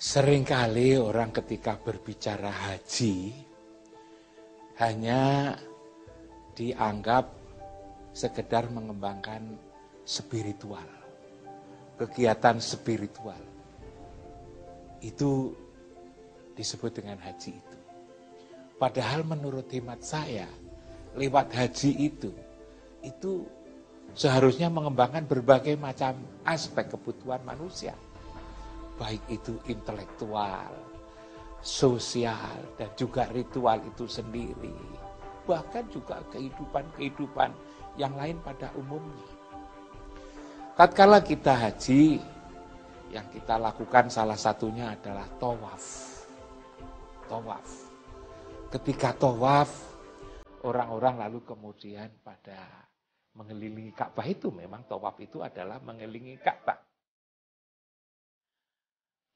Seringkali orang ketika berbicara haji hanya dianggap sekedar mengembangkan spiritual, kegiatan spiritual. Itu disebut dengan haji itu. Padahal menurut hemat saya, lewat haji itu seharusnya mengembangkan berbagai macam aspek kebutuhan manusia. Baik itu intelektual, sosial, dan juga ritual itu sendiri. Bahkan juga kehidupan yang lain pada umumnya. Tatkala kita haji, yang kita lakukan salah satunya adalah tawaf. Tawaf. Ketika tawaf, orang-orang lalu kemudian pada mengelilingi Ka'bah itu, memang tawaf itu adalah mengelilingi Ka'bah.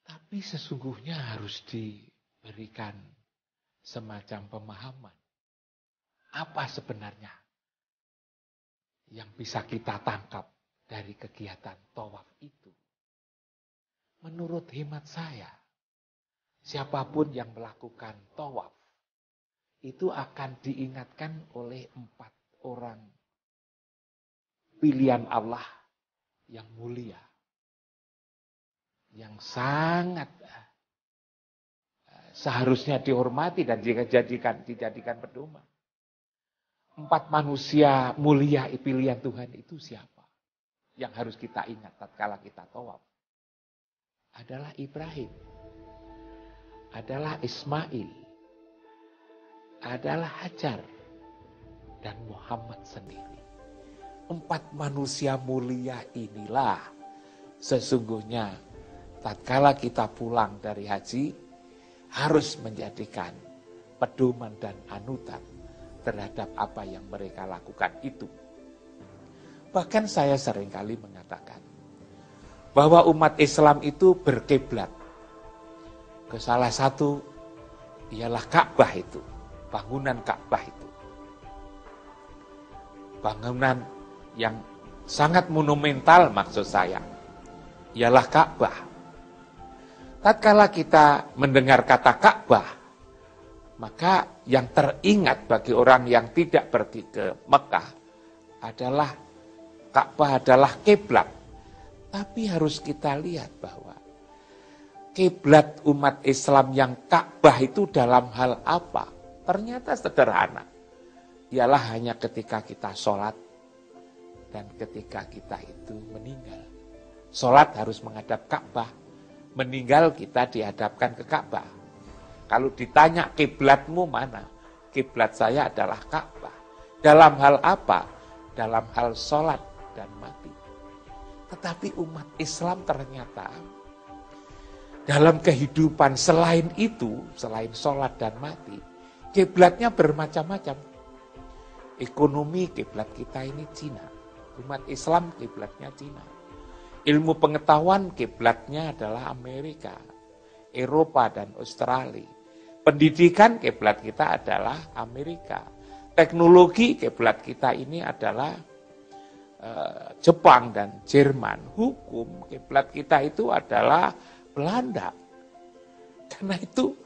Tapi sesungguhnya harus diberikan semacam pemahaman. Apa sebenarnya yang bisa kita tangkap dari kegiatan tawaf itu? Menurut hemat saya, siapapun yang melakukan tawaf, itu akan diingatkan oleh 4 orang pilihan Allah yang mulia, yang sangat seharusnya dihormati dan dijadikan pedoman. 4 manusia mulia pilihan Tuhan itu siapa? Yang harus kita ingat tatkala kita tawaf. Adalah Ibrahim, adalah Ismail, adalah Hajar, dan Muhammad sendiri. 4 manusia mulia inilah sesungguhnya tatkala kita pulang dari haji harus menjadikan pedoman dan anutan terhadap apa yang mereka lakukan itu. Bahkan saya seringkali mengatakan bahwa umat Islam itu berkiblat ke salah satu ialah Ka'bah itu, bangunan Ka'bah itu. Bangunan yang sangat monumental maksud saya, ialah Ka'bah. Tatkala kita mendengar kata Ka'bah, maka yang teringat bagi orang yang tidak pergi ke Mekah adalah Ka'bah adalah kiblat. Tapi harus kita lihat bahwa kiblat umat Islam yang Ka'bah itu dalam hal apa? Ternyata sederhana. Ialah hanya ketika kita sholat dan ketika kita itu meninggal. Sholat harus menghadap Ka'bah, meninggal kita dihadapkan ke Ka'bah. Kalau ditanya kiblatmu mana? Kiblat saya adalah Ka'bah. Dalam hal apa? Dalam hal sholat dan mati. Tetapi umat Islam ternyata dalam kehidupan selain itu, selain sholat dan mati, kiblatnya bermacam-macam. Ekonomi kiblat kita ini Cina. Umat Islam kiblatnya Cina. Ilmu pengetahuan kiblatnya adalah Amerika, Eropa dan Australia. Pendidikan kiblat kita adalah Amerika. Teknologi kiblat kita ini adalah Jepang dan Jerman. Hukum kiblat kita itu adalah Belanda. Karena itu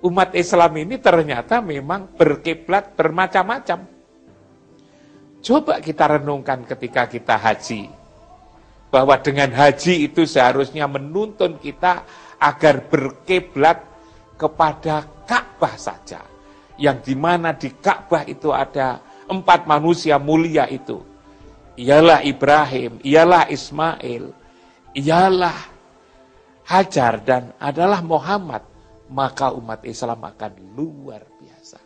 umat Islam ini ternyata memang berkiblat bermacam-macam. Coba kita renungkan ketika kita haji, bahwa dengan haji itu seharusnya menuntun kita agar berkiblat kepada Ka'bah saja. Yang dimana di Ka'bah itu ada 4 manusia mulia itu. Ialah Ibrahim, ialah Ismail, ialah Hajar, dan adalah Muhammad. Maka umat Islam akan luar biasa.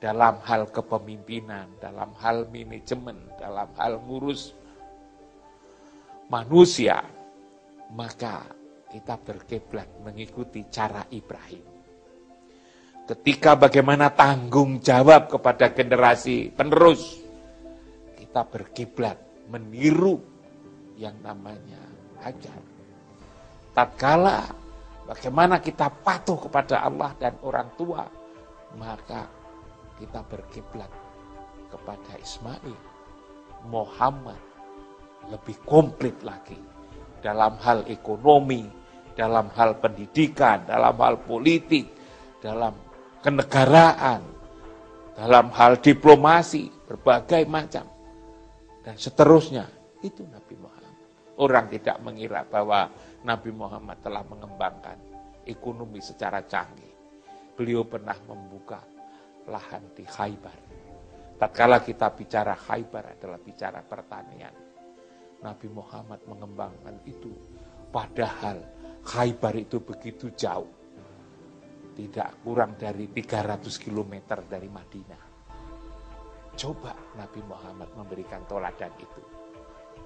Dalam hal kepemimpinan, dalam hal manajemen, dalam hal ngurus manusia. Maka kita berkiblat mengikuti cara Ibrahim. Ketika bagaimana tanggung jawab kepada generasi penerus, kita berkiblat meniru yang namanya Hajar. Tatkala bagaimana kita patuh kepada Allah dan orang tua, maka kita berkiblat kepada Ismail. Muhammad lebih komplit lagi dalam hal ekonomi, dalam hal pendidikan, dalam hal politik, dalam kenegaraan, dalam hal diplomasi, berbagai macam, dan seterusnya. Itu Nabi Muhammad. Orang tidak mengira bahwa Nabi Muhammad telah mengembangkan ekonomi secara canggih. Beliau pernah membuka lahan di Khaybar. Tatkala kita bicara Khaybar adalah bicara pertanian. Nabi Muhammad mengembangkan itu. Padahal Khaybar itu begitu jauh. Tidak kurang dari 300 km dari Madinah. Coba Nabi Muhammad memberikan teladan itu.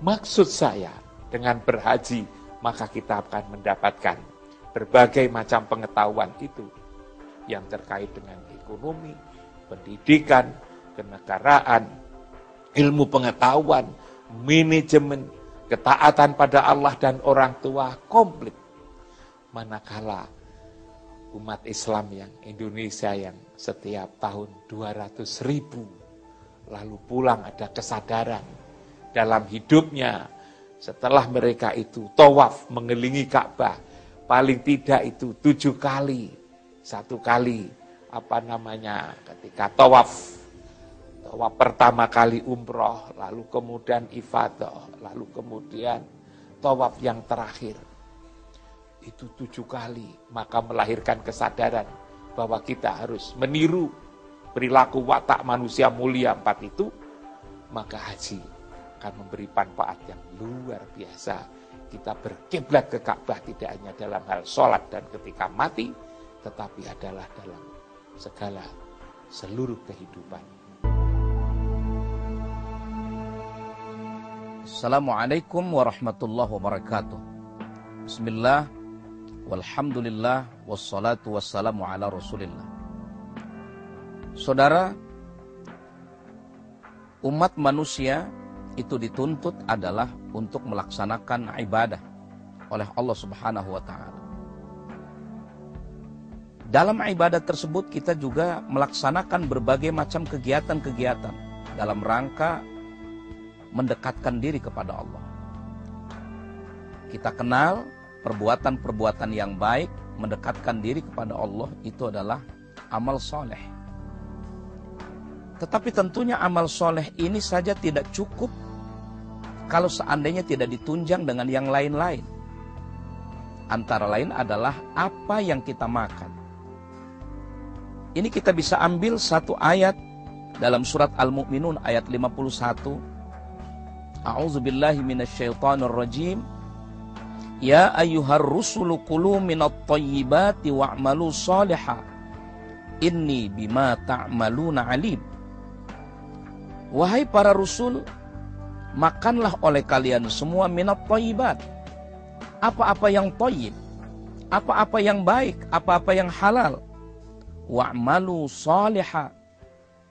Maksud saya, dengan berhaji, maka kita akan mendapatkan berbagai macam pengetahuan itu yang terkait dengan ekonomi, pendidikan, kenegaraan, ilmu pengetahuan, manajemen, ketaatan pada Allah dan orang tua komplit. Manakala umat Islam yang Indonesia yang setiap tahun 200.000 lalu pulang ada kesadaran dalam hidupnya setelah mereka itu tawaf mengelilingi Ka'bah paling tidak itu 7 kali. 1 kali ketika tawaf pertama kali umroh, lalu kemudian ifadah, lalu kemudian tawaf yang terakhir. Itu 7 kali, maka melahirkan kesadaran bahwa kita harus meniru perilaku watak manusia mulia 4 itu, maka haji akan memberi manfaat yang luar biasa. Kita berkiblat ke Ka'bah tidak hanya dalam hal sholat dan ketika mati, tetapi adalah dalam segala seluruh kehidupan. Assalamualaikum warahmatullahi wabarakatuh. Bismillah, walhamdulillah, wassalatu wassalamu ala rasulillah. Saudara, umat manusia itu dituntut adalah untuk melaksanakan ibadah oleh Allah Subhanahu wa ta'ala. Dalam ibadah tersebut kita juga melaksanakan berbagai macam kegiatan-kegiatan dalam rangka mendekatkan diri kepada Allah. Kita kenal perbuatan-perbuatan yang baik mendekatkan diri kepada Allah itu adalah amal soleh. Tetapi tentunya amal soleh ini saja tidak cukup kalau seandainya tidak ditunjang dengan yang lain-lain. Antara lain adalah apa yang kita makan. Ini kita bisa ambil satu ayat dalam surat Al-Mu'minun ayat 51. A'udzubillahi minasyaitonir rajim. Ya ayyuhar rusulu kulu minat thayyibati wa'malu shaliha. Inni bima ta'maluna alim. Wahai para rasul, makanlah oleh kalian semua minat thayyibat. Apa-apa yang thayyib, apa-apa yang baik, apa-apa yang halal. Wa'malu shaliha,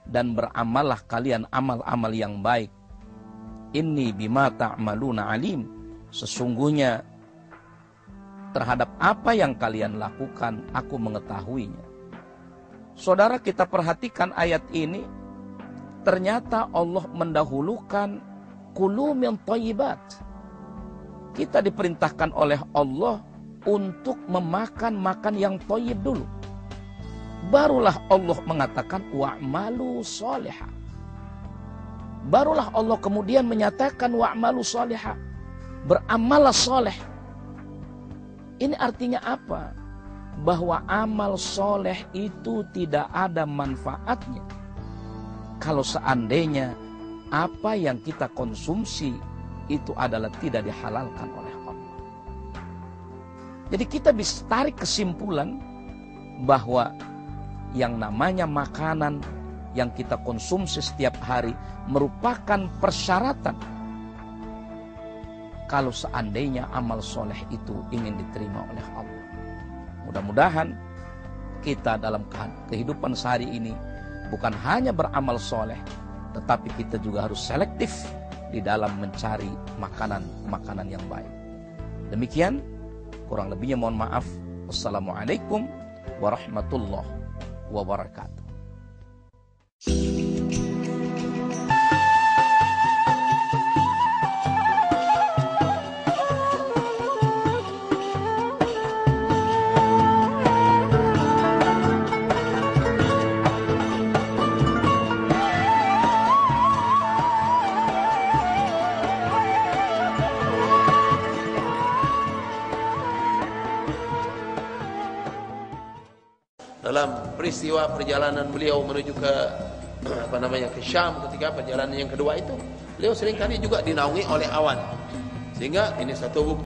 dan beramallah kalian amal-amal yang baik. Inni bima ta'maluna alim. Sesungguhnya terhadap apa yang kalian lakukan aku mengetahuinya. Saudara, kita perhatikan ayat ini. Ternyata Allah mendahulukan kulu min thayyibat. Kita diperintahkan oleh Allah untuk makan yang thayyib dulu. Barulah Allah mengatakan wa'malu shaliha. Barulah Allah kemudian menyatakan wa'malu shaliha. Beramallah soleh. Ini artinya apa? Bahwa amal soleh itu tidak ada manfaatnya kalau seandainya apa yang kita konsumsi itu adalah tidak dihalalkan oleh Allah. Jadi kita bisa tarik kesimpulan bahwa yang namanya makanan yang kita konsumsi setiap hari merupakan persyaratan kalau seandainya amal soleh itu ingin diterima oleh Allah. Mudah-mudahan kita dalam kehidupan sehari ini bukan hanya beramal soleh, tetapi kita juga harus selektif di dalam mencari makanan-makanan yang baik. Demikian, kurang lebihnya mohon maaf. Wassalamualaikum warahmatullahi wabarakatuh. dalam peristiwa perjalanan beliau menuju ke ke Syam, ketika perjalanan yang kedua itu, beliau seringkali juga dinaungi oleh awan. Sehingga ini satu bukti